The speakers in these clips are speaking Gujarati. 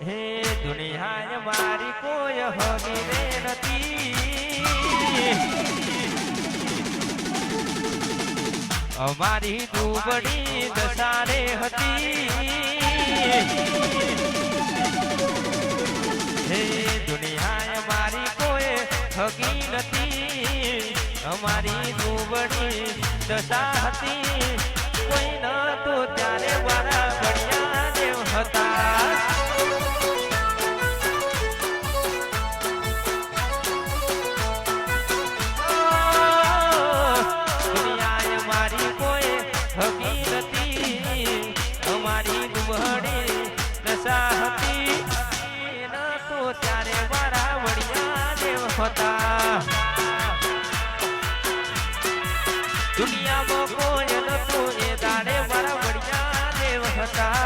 હે દુનિયા મારી કોઈ હગી રે નથી અમારી દુબળી દશારે હતી હે દુનિયા મારી કોઈ હગી નથી અમારી દુબળી દશા હતી કોઈ ન તો ત્યારે મારા બળિયા દેવ હતા ત્યારે મારા વડિયા દેવ હતા દુનિયામાં કોઈ નતું એ દાડે મારા વડિયા દેવ હતા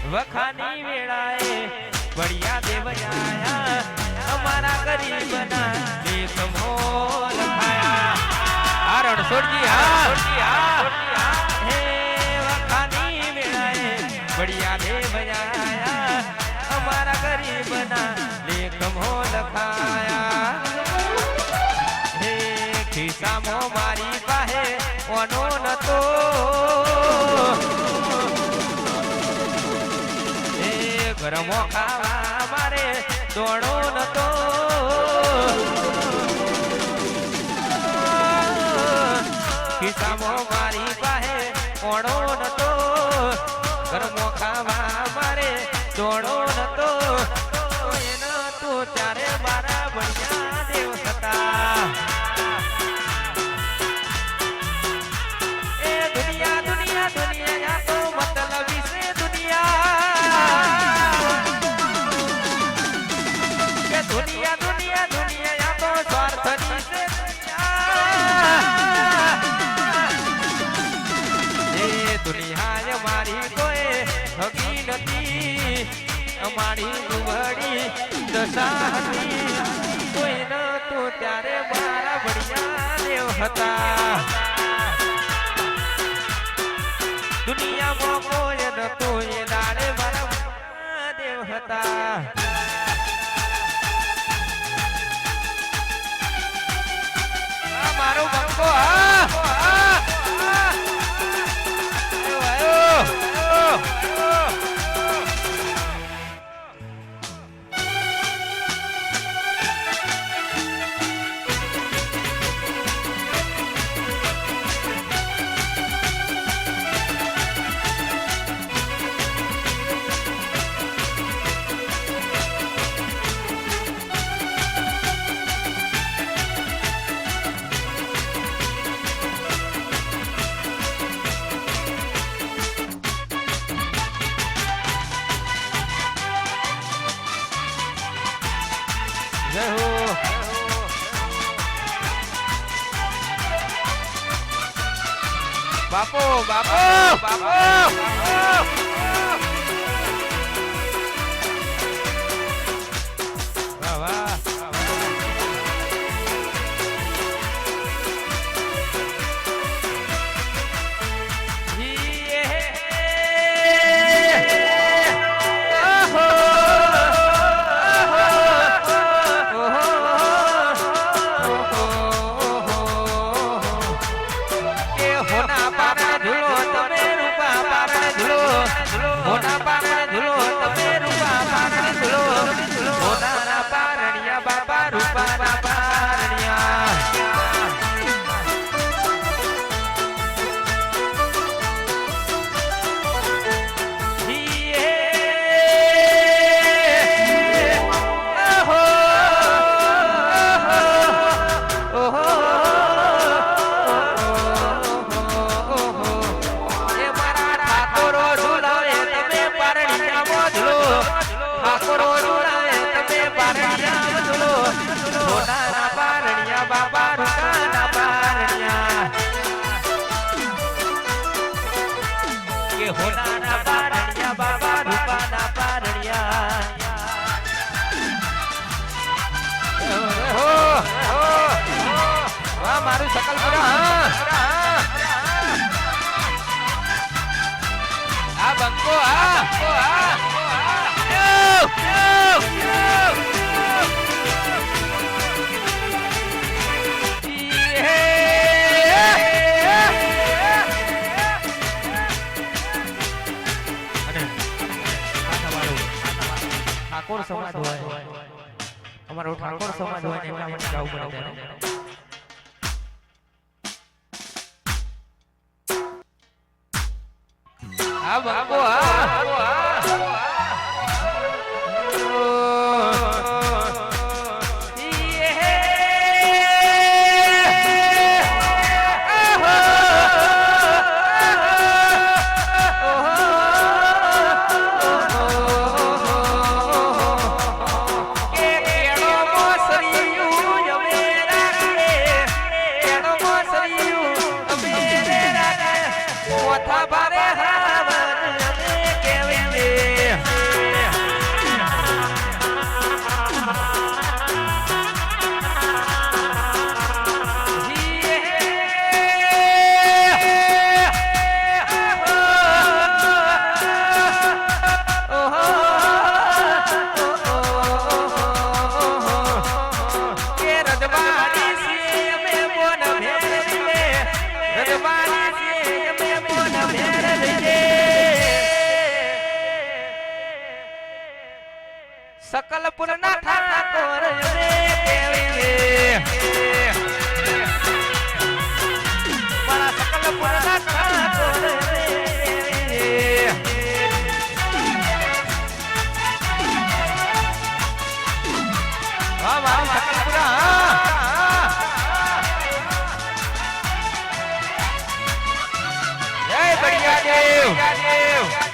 વખાની વેળાએ બળિયા દેવ આયા અમારા ગરીબના દેખ મોલ ખાયા આરણ સોડજી હા હે વખાની વેળાએ બળિયા દેવ આયા અમારા ગરીબના દેખ મોલ ખાયા હે ખિસ્સામાં મારી પાસે ઓનો નતો ગરમો ખાવા મારે દોડો નતો ખિસ્સામાં મારી પાસે ઓણો નતો ગરમો ખાવા મારે દોડો નતો એ નતો ત્યારે મારા બળિયા દેવ હતા એ દુનિયા દુનિયા દુનિયા તો મતલબી છે દુનિયા દુનિયા દુનિયા તો સ્વાર્થની છે એ દુનિયા મારી કોઈ હગી નથી અમારી દુબળી દશા હતી કોઈ નતું ત્યારે મારા બળિયા દેવ હતા દુનિયામાં કોઈ નતું એ દાડે મારા દેવ હતા મારો બંકો બાપો બાપો બાપો ઠાકોરો જોડાય તમે પારણિયા વજલો સોનાના પારણિયા બાપા રૂપાના પારણિયા કે હોનાના પારણિયા બાપા રૂપાના પારણિયા વાહ મારું સકલપુરા આ બંકો ઠાકોર સમાજ હોય અમારો ઠાકોર સમાજ હોય ને એટલા માટે ગાવું પડે આ બંકો सकलपुर ना ठाकोर रे बड़ा सकलपुर ना ठाकोर रे वाह वाह सकलपुरा जय बढ़िया देव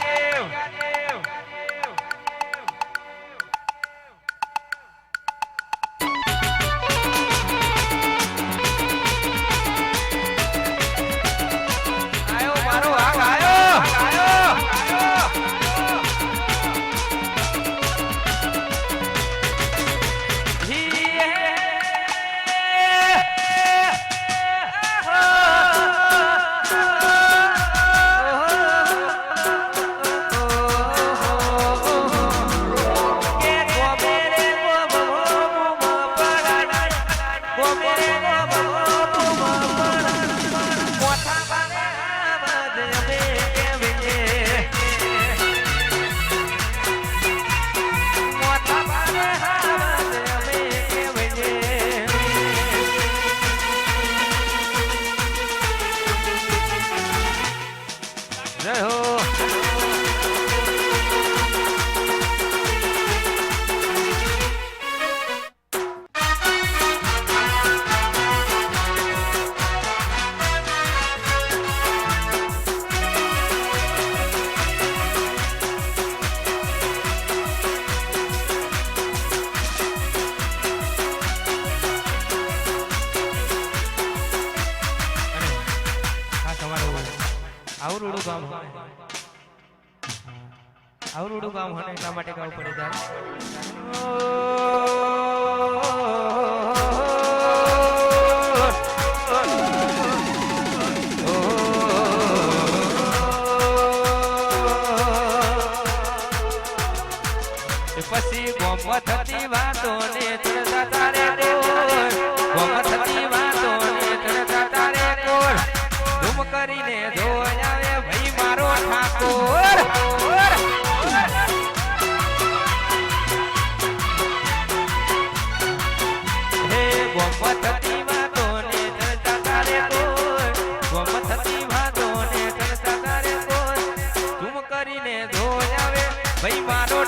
આવરુડું ગામ આવરુડું ગામ હોય એટલા માટે ગાવું પડે જાય પછી ગોમત થતી વાતો ને ચડતા તારે ગોમત થતી વાતો ને ચડતા તારે કોર ધૂમ કરીને ધોઈ આવે ભાઈ મારો ઠાકોર હે ગોમત થતી વાતો ને ચડતા તારે કોર ગોમત થતી વાતો ને ચડતા તારે કોર ધૂમ કરીને ધોઈ આવે ભાઈ મારો